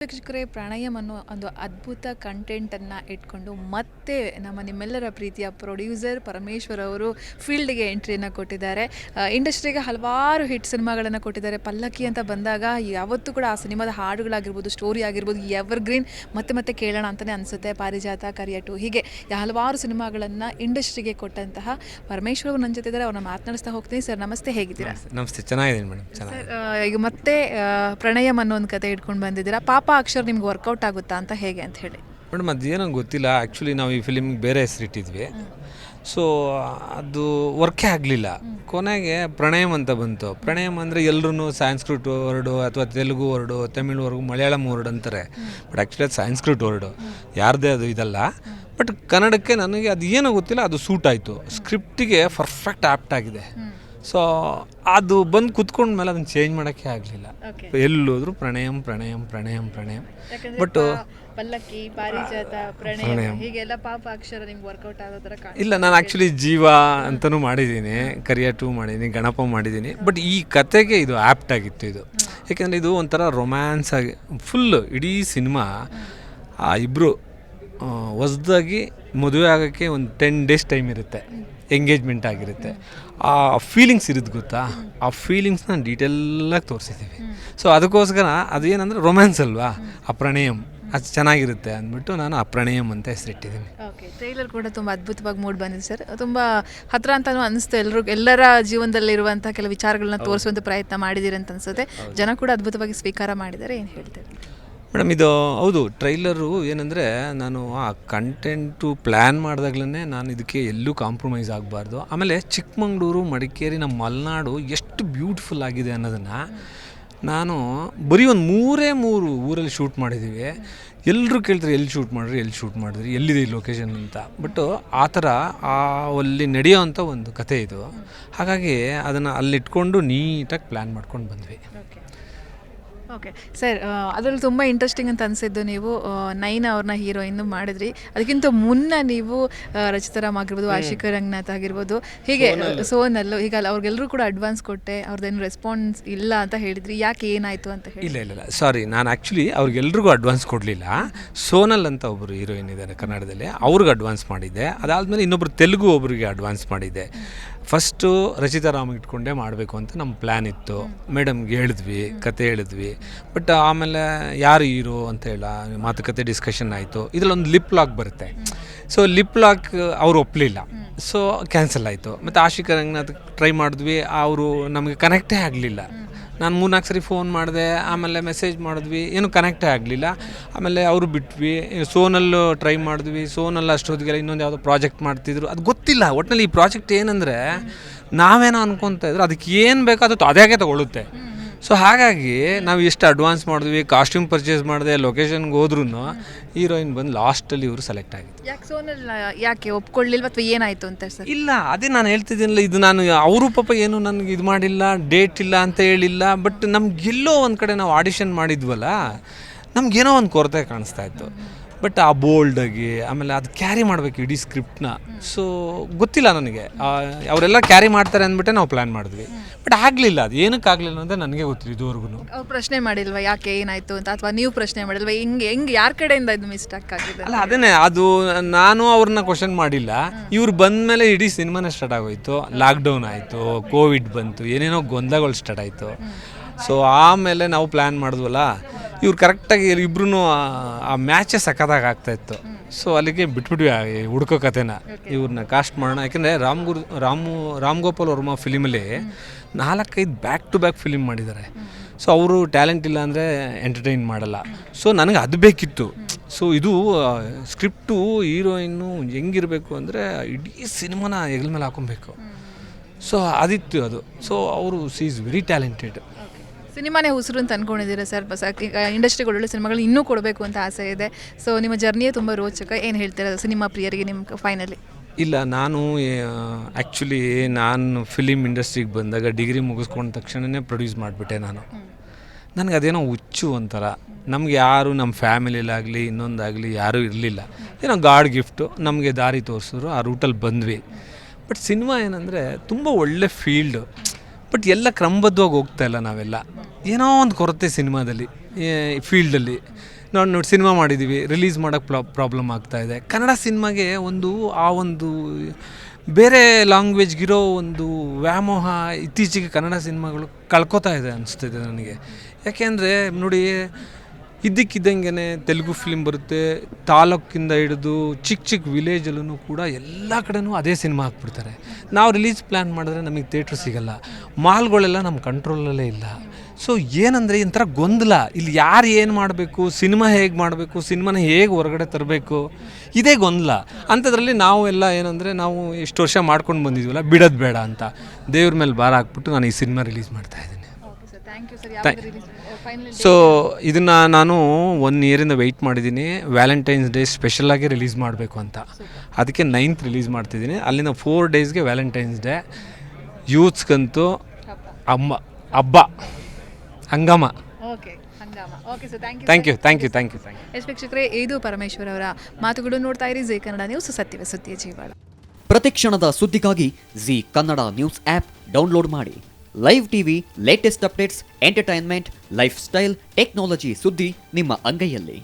ವೀಕ್ಷಕರೇ, ಪ್ರಾಣಾಯಾಮ ಅನ್ನೋ ಒಂದು ಅದ್ಭುತ ಕಂಟೆಂಟನ್ನು ಇಟ್ಕೊಂಡು ಮತ್ತೆ ನಿಮ್ಮೆಲ್ಲರ ಪ್ರೀತಿಯ ಪ್ರೊಡ್ಯೂಸರ್ ಪರಮೇಶ್ವರ್ ಅವರು ಫೀಲ್ಡ್ಗೆ ಎಂಟ್ರಿಯನ್ನು ಕೊಟ್ಟಿದ್ದಾರೆ. ಇಂಡಸ್ಟ್ರಿಗೆ ಹಲವಾರು ಹಿಟ್ ಸಿನಿಮಾಗಳನ್ನು ಕೊಟ್ಟಿದ್ದಾರೆ. ಪಲ್ಲಕ್ಕಿ ಅಂತ ಬಂದಾಗ ಯಾವತ್ತೂ ಕೂಡ ಆ ಸಿನಿಮಾದ ಹಾಡುಗಳಾಗಿರ್ಬೋದು, ಸ್ಟೋರಿ ಆಗಿರ್ಬೋದು, ಎವರ್ಗ್ರೀನ್ ಮತ್ತೆ ಮತ್ತೆ ಕೇಳೋಣ ಅಂತಲೇ ಅನಿಸುತ್ತೆ. ಪಾರಿಜಾತ, ಕರಿಯಟು, ಹೀಗೆ ಹಲವಾರು ಸಿನಿಮಾಗಳನ್ನು ಇಂಡಸ್ಟ್ರಿಗೆ ಕೊಟ್ಟಂತಹ ಪರಮೇಶ್ವರ್ ಅವರು ನನ್ನ ಜೊತೆ ಇದ್ದಾರೆ. ಅವ್ರನ್ನ ಮಾತನಾಡಿಸ್ತಾ ಹೋಗ್ತೀನಿ. ಸರ್ ನಮಸ್ತೆ, ಹೇಗಿದ್ದೀರಾ? ನಮಸ್ತೆ, ಚೆನ್ನಾಗಿದ್ದೀನಿ ಮೇಡಮ್. ಸರ್, ಈಗ ಮತ್ತೆ ಪ್ರಣಯಮ್ ಅನ್ನೋ ಒಂದು ಕತೆ ಇಟ್ಕೊಂಡು ಬಂದಿದ್ದೀರಾ. ಪಾಪ ಅಕ್ಷರ ನಿಮ್ಗೆ ವರ್ಕೌಟ್ ಆಗುತ್ತಾ ಅಂತ ಹೇಗೆ ಅಂತ ಹೇಳಿ? ಮೇಡಮ್, ಅದೇನೋ ಗೊತ್ತಿಲ್ಲ. ಆ್ಯಕ್ಚುಲಿ ನಾವು ಈ ಫಿಲಿಮ್ಗೆ ಬೇರೆ ಹೆಸರಿಟ್ಟಿದ್ವಿ. ಸೊ ಅದು ವರ್ಕೇ ಆಗಲಿಲ್ಲ. ಕೊನೆಗೆ ಪ್ರಣಯಮ್ ಅಂತ ಬಂತು. ಪ್ರಣಯಮ್ ಅಂದರೆ ಎಲ್ಲರೂ ಸಾಂಸ್ಕ್ರಿಟ್ ವರ್ಡು ಅಥವಾ Telugu word, Tamil word, Malayalam word ಅಂತಾರೆ. ಬಟ್ ಆ್ಯಕ್ಚುಲಿ ಅದು ಸಾಂಸ್ಕ್ರಿಟ್ ವರ್ಡು, ಯಾರದೇ ಅದು ಇದಲ್ಲ. ಬಟ್ ಕನ್ನಡಕ್ಕೆ ನನಗೆ ಅದು ಏನೋ ಗೊತ್ತಿಲ್ಲ, ಅದು ಸೂಟ್ ಆಯಿತು. ಸ್ಕ್ರಿಪ್ಟಿಗೆ ಪರ್ಫೆಕ್ಟ್ ಆ್ಯಪ್ಟ್ ಆಗಿದೆ. ಸೊ ಅದು ಬಂದು ಕುತ್ಕೊಂಡ್ಮೇಲೆ ಅದನ್ನು ಚೇಂಜ್ ಮಾಡೋಕ್ಕೆ ಆಗಲಿಲ್ಲ. ಎಲ್ಲೋದ್ರೂ ಪ್ರಣಯಮ್ ಪ್ರಣಯಮ್ ಪ್ರಣಯಮ್ ಪ್ರಣಯಮ್. ಬಟ್ ಪಲ್ಲಕ್ಕಿ, ಪಾರಿಜಾತ, ಪ್ರಣಯಮ್ ಹೀಗೆಲ್ಲ ಪಾಪ ಅಕ್ಷರ ನಿಮ್ಗೆ ವರ್ಕೌಟ್ ಆಗೋ ಥರ ಇಲ್ಲ. ನಾನು ಆ್ಯಕ್ಚುಲಿ ಜೀವ ಅಂತಲೂ ಮಾಡಿದ್ದೀನಿ, ಕರಿಯಟು ಮಾಡಿದ್ದೀನಿ, ಗಣಪ ಮಾಡಿದ್ದೀನಿ. ಬಟ್ ಈ ಕತೆಗೆ ಇದು ಆ್ಯಪ್ಟ್ ಆಗಿತ್ತು ಇದು. ಯಾಕೆಂದರೆ ಇದು ಒಂಥರ ರೊಮ್ಯಾನ್ಸ್ ಆಗಿ ಫುಲ್ಲು ಇಡೀ ಸಿನಿಮಾ ಆ ಇಬ್ಬರು ಹೊಸ್ದಾಗಿ ಮದುವೆ ಆಗೋಕ್ಕೆ ಒಂದು 10 days ಟೈಮ್ ಇರುತ್ತೆ, ಎಂಗೇಜ್ಮೆಂಟ್ ಆಗಿರುತ್ತೆ. ಆ ಫೀಲಿಂಗ್ಸ್ ಇರುತ್ತೆ ಗೊತ್ತಾ, ಆ ಫೀಲಿಂಗ್ಸ್ನ ಡೀಟೇಲಾಗಿ ತೋರಿಸಿದ್ದೀವಿ. ಸೊ ಅದಕ್ಕೋಸ್ಕರ ಅದು ಏನಂದರೆ ರೊಮ್ಯಾನ್ಸ್ ಅಲ್ವಾ, ಆ ಪ್ರಣಯಮ್ ಅದು ಚೆನ್ನಾಗಿರುತ್ತೆ ಅಂದ್ಬಿಟ್ಟು ನಾನು ಆ ಪ್ರಣಯಮ್ ಅಂತ ಹೆಸರಿಟ್ಟಿದ್ದೀನಿ. ಓಕೆ, ಟ್ರೈಲರ್ ಕೂಡ ತುಂಬ ಅದ್ಭುತವಾಗಿ ಮೂಡ್ ಬಂದಿದೆ ಸರ್. ತುಂಬ ಹತ್ರ ಅಂತಲೂ ಅನಿಸ್ತು. ಎಲ್ಲರ ಜೀವನದಲ್ಲಿರುವಂಥ ಕೆಲವು ವಿಚಾರಗಳನ್ನ ತೋರಿಸುವಂಥ ಪ್ರಯತ್ನ ಮಾಡಿದ್ದೀರಿ ಅಂತ ಅನಿಸುತ್ತೆ. ಜನ ಕೂಡ ಅದ್ಭುತವಾಗಿ ಸ್ವೀಕಾರ ಮಾಡಿದ್ದಾರೆ. ಏನು ಹೇಳ್ತಾರೆ ಮೇಡಮ್? ಇದು ಹೌದು, ಟ್ರೈಲರು ಏನಂದರೆ ನಾನು ಆ ಕಂಟೆಂಟು ಪ್ಲ್ಯಾನ್ ಮಾಡಿದಾಗಲೇ ನಾನು ಇದಕ್ಕೆ ಎಲ್ಲೂ ಕಾಂಪ್ರಮೈಸ್ ಆಗಬಾರ್ದು. ಆಮೇಲೆ ಚಿಕ್ಕಮಂಗ್ಳೂರು, ಮಡಿಕೇರಿ, ನಮ್ಮ ಮಲೆನಾಡು ಎಷ್ಟು ಬ್ಯೂಟಿಫುಲ್ ಆಗಿದೆ ಅನ್ನೋದನ್ನು ನಾನು ಬರೀ ಒಂದು 3 ಊರಲ್ಲಿ ಶೂಟ್ ಮಾಡಿದ್ದೀವಿ. ಎಲ್ಲರೂ ಕೇಳ್ತಾರೆ ಎಲ್ಲಿ ಶೂಟ್ ಮಾಡಿದ್ರಿ, ಎಲ್ಲಿದೆ ಈ ಲೊಕೇಶನ್ ಅಂತ. ಬಟ್ ಆ ಥರ ಅಲ್ಲಿ ನಡೆಯೋವಂಥ ಒಂದು ಕತೆ ಇದು. ಹಾಗಾಗಿ ಅದನ್ನು ಅಲ್ಲಿಟ್ಕೊಂಡು ನೀಟಾಗಿ ಪ್ಲ್ಯಾನ್ ಮಾಡ್ಕೊಂಡು ಬಂದ್ವಿ. ಓಕೆ ಸರ್, ಅದರಲ್ಲಿ ತುಂಬ ಇಂಟ್ರೆಸ್ಟಿಂಗ್ ಅಂತ ಅನಿಸಿದ್ದು, ನೀವು ನೈನಾ ಅವ್ರನ್ನ ಹೀರೋಯಿನ್ ಮಾಡಿದ್ರಿ. ಅದಕ್ಕಿಂತ ಮುನ್ನ ನೀವು ರಚಿತಾರಾಮ್ ಆಗಿರ್ಬೋದು, ಆಶಿಕಾ ರಂಗನಾಥ್ ಆಗಿರ್ಬೋದು, ಹೀಗೆ ಸೋನಲ್ಲು, ಹೀಗೆ ಅವ್ರಿಗೆಲ್ಲರೂ ಕೂಡ ಅಡ್ವಾನ್ಸ್ ಕೊಟ್ಟೆ, ಅವ್ರದ್ದೇನು ರೆಸ್ಪಾನ್ಸ್ ಇಲ್ಲ ಅಂತ ಹೇಳಿದ್ರಿ. ಯಾಕೆ, ಏನಾಯಿತು ಅಂತ ಹೇಳಿ? ಇಲ್ಲ, ಸಾರಿ, ನಾನು ಆ್ಯಕ್ಚುಲಿ ಅವ್ರಿಗೆಲ್ರಿಗೂ ಅಡ್ವಾನ್ಸ್ ಕೊಡಲಿಲ್ಲ. ಸೋನಲ್ ಅಂತ ಒಬ್ಬರು ಹೀರೋಯಿನ್ ಇದ್ದಾರೆ ಕನ್ನಡದಲ್ಲಿ, ಅವ್ರಿಗೆ ಅಡ್ವಾನ್ಸ್ ಮಾಡಿದ್ದೆ. ಅದಾದಮೇಲೆ ಇನ್ನೊಬ್ರು ತೆಲುಗು ಒಬ್ಬರಿಗೆ ಅಡ್ವಾನ್ಸ್ ಮಾಡಿದ್ದೆ. ಫಸ್ಟು ರಚಿತಾರಾಮ್ ಇಟ್ಕೊಂಡೇ ಮಾಡಬೇಕು ಅಂತ ನಮ್ಮ ಪ್ಲ್ಯಾನ್ ಇತ್ತು. ಮೇಡಮ್ಗೆ ಕತೆ ಹೇಳಿದ್ವಿ. ಬಟ್ ಆಮೇಲೆ ಯಾರು ಹೀರೋ ಅಂತ ಮಾತುಕತೆ ಡಿಸ್ಕಷನ್ ಆಯಿತು. ಇದರಲ್ಲೊಂದು ಲಿಪ್ ಲಾಕ್ ಬರುತ್ತೆ. ಸೊ ಲಿಪ್ ಲಾಕ್ ಅವರು ಒಪ್ಪಲಿಲ್ಲ. ಸೊ ಕ್ಯಾನ್ಸಲ್ ಆಯಿತು. ಮತ್ತು ಆಶಿಕಾ ರಂಗನಾಥ್ ಟ್ರೈ ಮಾಡಿದ್ವಿ, ಅವರು ನಮಗೆ ಕನೆಕ್ಟೇ ಆಗಲಿಲ್ಲ. ನಾನು 3-4 ಸರಿ ಫೋನ್ ಮಾಡಿದೆ, ಆಮೇಲೆ ಮೆಸೇಜ್ ಮಾಡಿದ್ವಿ, ಏನೂ ಕನೆಕ್ಟೇ ಆಗಲಿಲ್ಲ. ಆಮೇಲೆ ಅವರು ಬಿಟ್ವಿ. ಸೋನಲ್ಲು ಟ್ರೈ ಮಾಡಿದ್ವಿ. ಸೋನಲ್ಲಿ ಅಷ್ಟೊತ್ತಿಗೆಲ್ಲ ಇನ್ನೊಂದು ಯಾವುದೋ ಪ್ರಾಜೆಕ್ಟ್ ಮಾಡ್ತಿದ್ರು, ಅದು ಗೊತ್ತಿಲ್ಲ. ಒಟ್ಟಿನಲ್ಲಿ ಈ ಪ್ರಾಜೆಕ್ಟ್ ಏನಂದರೆ ನಾವೇನೋ ಅನ್ಕೊತಾ ಇದ್ರು, ಅದಕ್ಕೆ ಏನು ಬೇಕೋ ಅದು ಅದಾಗೆ ತಗೊಳ್ಳುತ್ತೆ. ಸೊ ಹಾಗಾಗಿ ನಾವು ಎಷ್ಟು ಅಡ್ವಾನ್ಸ್ ಮಾಡಿದ್ವಿ, ಕಾಸ್ಟ್ಯೂಮ್ ಪರ್ಚೇಸ್ ಮಾಡಿದೆ, ಲೊಕೇಶನ್ಗೆ ಹೋದ್ರೂ ಹೀರೋಯಿನ್ ಬಂದು ಲಾಸ್ಟಲ್ಲಿ ಇವರು ಸೆಲೆಕ್ಟ್ ಆಗಿತ್ತು. ಯಾಕೆ ಸೋನಲ್ ಯಾಕೆ ಒಪ್ಕೊಳ್ಳಿಲ್ವ ಅಥವಾ ಏನಾಯಿತು ಅಂತ ಸರ್? ಇಲ್ಲ, ಅದೇ ನಾನು ಹೇಳ್ತಿದ್ದೀನಿಲ್ಲ, ಇದು ನಾನು ಅವರು ಪಾಪ ಏನು ನನಗೆ ಇದು ಮಾಡಿಲ್ಲ, ಡೇಟ್ ಇಲ್ಲ ಅಂತ ಹೇಳಿಲ್ಲ. ಬಟ್ ನಮಗೆಲ್ಲೋ ಒಂದು ಕಡೆ ನಾವು ಆಡಿಷನ್ ಮಾಡಿದ್ವಲ್ಲ, ನಮಗೇನೋ ಒಂದು ಕೊರತೆ ಕಾಣಿಸ್ತಾ ಇತ್ತು. ಬಟ್ ಆ ಬೋಲ್ಡಾಗಿ ಆಮೇಲೆ ಅದು ಕ್ಯಾರಿ ಮಾಡಬೇಕು ಇಡೀ ಸ್ಕ್ರಿಪ್ಟ್ನ. ಸೊ ಗೊತ್ತಿಲ್ಲ ನನಗೆ, ಅವರೆಲ್ಲ ಕ್ಯಾರಿ ಮಾಡ್ತಾರೆ ಅಂದ್ಬಿಟ್ಟೆ ನಾವು ಪ್ಲ್ಯಾನ್ ಮಾಡಿದ್ವಿ. ಬಟ್ ಆಗಲಿಲ್ಲ. ಅದು ಏನಕ್ಕೆ ಆಗಲಿಲ್ಲ ಅಂದರೆ ನನಗೆ ಗೊತ್ತಿಲ್ಲ ಇದುವರೆಗೂ. ಅವ್ರು ಪ್ರಶ್ನೆ ಮಾಡಿಲ್ವಾ ಯಾಕೆ ಏನಾಯಿತು ಅಂತ, ಅಥವಾ ನೀವು ಪ್ರಶ್ನೆ ಮಾಡಿಲ್ವಾ ಹೆಂಗೆ ಯಾರ ಕಡೆಯಿಂದ ಇದು ಮಿಸ್ಟೇಕ್ ಆಗಿದೆ? ಅಲ್ಲ, ಅದೇನೇ, ಅದು ನಾನು ಅವ್ರನ್ನ ಕ್ವಶನ್ ಮಾಡಿಲ್ಲ. ಇವ್ರು ಬಂದ ಮೇಲೆ ಇಡೀ ಸಿನಿಮಾನೇ ಸ್ಟಾರ್ಟ್ ಆಗೋಯ್ತು. ಲಾಕ್ಡೌನ್ ಆಯಿತು, ಕೋವಿಡ್ ಬಂತು, ಏನೇನೋ ಗೊಂದಲಗಳು ಸ್ಟಾರ್ಟ್ ಆಯಿತು. ಸೊ ಆಮೇಲೆ ನಾವು ಪ್ಲ್ಯಾನ್ ಮಾಡಿದ್ವಲ್ಲ, ಇವ್ರು ಕರೆಕ್ಟಾಗಿ ಇಬ್ರು ಆ ಮ್ಯಾಚೇ ಸಖತ್ತಾಗಿ ಆಗ್ತಾಯಿತ್ತು. ಸೊ ಅಲ್ಲಿಗೆ ಬಿಟ್ಬಿಟ್ವಿ ಹುಡ್ಕೋ ಕತೆನ, ಇವ್ರನ್ನ ಕಾಸ್ಟ್ ಮಾಡೋಣ. ಯಾಕೆಂದರೆ ರಾಮ್ ಗೋಪಾಲ್ ವರ್ಮಾ ಫಿಲಿಮಲ್ಲಿ 4-5 ಬ್ಯಾಕ್ ಟು ಬ್ಯಾಕ್ ಫಿಲಿಮ್ ಮಾಡಿದ್ದಾರೆ. ಸೊ ಅವರು ಟ್ಯಾಲೆಂಟ್ ಇಲ್ಲ ಅಂದರೆ ಎಂಟರ್ಟೈನ್ ಮಾಡಲ್ಲ. ಸೊ ನನಗೆ ಅದು ಬೇಕಿತ್ತು. ಸೊ ಇದು ಸ್ಕ್ರಿಪ್ಟು, ಹೀರೋಯಿನ್ನು ಹೆಂಗಿರಬೇಕು ಅಂದರೆ ಇಡೀ ಸಿನಿಮಾನ ಹೆಗಲ ಮೇಲೆ ಹಾಕೊಬೇಕು. ಸೊ ಅದಿತ್ತು ಅದು. ಸೊ ಅವರು ಸಿ ಈಸ್ ವೆರಿ ಟ್ಯಾಲೆಂಟೆಡ್. ಸಿನಿಮಾನೇ ಉಸಿರು ಅಂತ ಅಂದ್ಕೊಂಡಿದ್ದೀರಾ ಸರ್? ಇಂಡಸ್ಟ್ರಿಗೆ ಒಳ್ಳೊಳ್ಳೆ ಸಿನಿಮಾಗಳು ಇನ್ನೂ ಕೊಡಬೇಕು ಅಂತ ಆಸೆ ಇದೆ. ಸೊ ನಿಮ್ಮ ಜರ್ನಿಯೇ ತುಂಬ ರೋಚಕ. ಏನು ಹೇಳ್ತೀರಾ ಸಿನಿಮಾ ಪ್ರಿಯರಿಗೆ ನಿಮ್ಮ ಫೈನಲಿ? ಇಲ್ಲ, ನಾನು ಫಿಲಿಮ್ ಇಂಡಸ್ಟ್ರಿಗೆ ಬಂದಾಗ ಡಿಗ್ರಿ ಮುಗಿಸ್ಕೊಂಡ ತಕ್ಷಣವೇ ಪ್ರೊಡ್ಯೂಸ್ ಮಾಡಿಬಿಟ್ಟೆ ನಾನು. ನನಗೆ ಅದೇನೋ ಹುಚ್ಚು ಒಂಥರ. ನಮಗೆ ಯಾರು ನಮ್ಮ ಫ್ಯಾಮಿಲಿಲಾಗಲಿ ಇನ್ನೊಂದಾಗಲಿ ಯಾರೂ ಇರಲಿಲ್ಲ. ಏನೋ ಗಾಡ್ ಗಿಫ್ಟು, ನಮಗೆ ದಾರಿ ತೋರಿಸಿದ್ರು, ಆ ರೂಟಲ್ಲಿ ಬಂದ್ವಿ. ಬಟ್ ಸಿನಿಮಾ ಏನಂದರೆ ತುಂಬ ಒಳ್ಳೆ ಫೀಲ್ಡು. ಬಟ್ ಎಲ್ಲ ಕ್ರಮಬದ್ಧವಾಗಿ ಹೋಗ್ತಾಯಿಲ್ಲ ನಾವೆಲ್ಲ. ಏನೋ ಒಂದು ಕೊರತೆ ಸಿನಿಮಾದಲ್ಲಿ. ಫೀಲ್ಡಲ್ಲಿ ನೋಡಿ ಸಿನಿಮಾ ಮಾಡಿದ್ದೀವಿ, ರಿಲೀಸ್ ಮಾಡೋಕ್ಕೆ ಪ್ರಾಬ್ಲಮ್ ಆಗ್ತಾಯಿದೆ. ಕನ್ನಡ ಸಿನಿಮಾಗೆ ಒಂದು ಬೇರೆ ಲ್ಯಾಂಗ್ವೇಜ್ಗಿರೋ ಒಂದು ವ್ಯಾಮೋಹ ಇತ್ತೀಚೆಗೆ ಕನ್ನಡ ಸಿನಿಮಾಗಳು ಕಳ್ಕೊತಾ ಇದೆ ಅನಿಸ್ತಿದೆ ನನಗೆ. ಯಾಕೆಂದರೆ ನೋಡಿ, ಇದ್ದಕ್ಕಿದ್ದಂಗೆ ತೆಲುಗು ಫಿಲ್ಮ್ ಬರುತ್ತೆ, ತಾಲೂಕಿಂದ ಹಿಡಿದು ಚಿಕ್ಕ ವಿಲೇಜಲ್ಲೂ ಕೂಡ ಎಲ್ಲ ಕಡೆನೂ ಅದೇ ಸಿನಿಮಾ ಹಾಕ್ಬಿಡ್ತಾರೆ. ನಾವು ರಿಲೀಸ್ ಪ್ಲ್ಯಾನ್ ಮಾಡಿದ್ರೆ ನಮಗೆ ಥಿಯೇಟ್ರ್ ಸಿಗೋಲ್ಲ, ಮಾಲ್ಗಳೆಲ್ಲ ನಮ್ಮ ಕಂಟ್ರೋಲಲ್ಲೇ ಇಲ್ಲ. ಸೊ ಏನಂದರೆ ಒಂಥರ ಗೊಂದಲ, ಇಲ್ಲಿ ಯಾರು ಏನು ಮಾಡಬೇಕು, ಸಿನಿಮಾ ಹೇಗೆ ಮಾಡಬೇಕು, ಸಿನಿಮಾನ ಹೇಗೆ ಹೊರಗಡೆ ತರಬೇಕು, ಇದೇ ಗೊಂದಲ. ಅಂಥದ್ರಲ್ಲಿ ನಾವು ಎಲ್ಲ ಏನಂದರೆ ನಾವು ಎಷ್ಟು ವರ್ಷ ಮಾಡ್ಕೊಂಡು ಬಂದಿದ್ದೀವಲ್ಲ, ಬಿಡೋದು ಬೇಡ ಅಂತ ದೇವ್ರ ಮೇಲೆ ಭಾರ ಹಾಕ್ಬಿಟ್ಟು ನಾನು ಈ ಸಿನಿಮಾ ರಿಲೀಸ್ ಮಾಡ್ತಾಯಿದ್ದೀನಿ. ಸೊ ಇದನ್ನು ನಾನು 1 ಇಯರಿಂದ ವೆಯ್ಟ್ ಮಾಡಿದ್ದೀನಿ, ವ್ಯಾಲೆಂಟೈನ್ಸ್ ಡೇ ಸ್ಪೆಷಲಾಗಿ ರಿಲೀಸ್ ಮಾಡಬೇಕು ಅಂತ. ಅದಕ್ಕೆ 9th ರಿಲೀಸ್ ಮಾಡ್ತಿದ್ದೀನಿ. ಅಲ್ಲಿಂದ 4 ಡೇಸ್ಗೆ ವ್ಯಾಲೆಂಟೈನ್ಸ್ ಡೇ. ಯೂತ್ಸ್ಗಂತೂ ಹಬ್ಬ ಹಂಗಾಮ. Thank you. ಎಸ್ ವೀಕ್ಷಕರೇ, ಇದು ಪರಮೇಶ್ವರ್ ಅವರ ಮಾತುಗಳು. ನೋಡ್ತಾ ಇರಿ ಜಿ ಕನ್ನಡ ನ್ಯೂಸ್, ಸತ್ಯವೇ ಸುದ್ದಿಯ ಜೀವಾಳ. ಪ್ರತಿಕ್ಷಣದ ಸುದ್ದಿಗಾಗಿ Zee Kannada news app download ಮಾಡಿ. Live TV, latest updates, entertainment, lifestyle, technology ಸುದ್ದಿ ನಿಮ್ಮ ಅಂಗೈಯಲ್ಲಿ.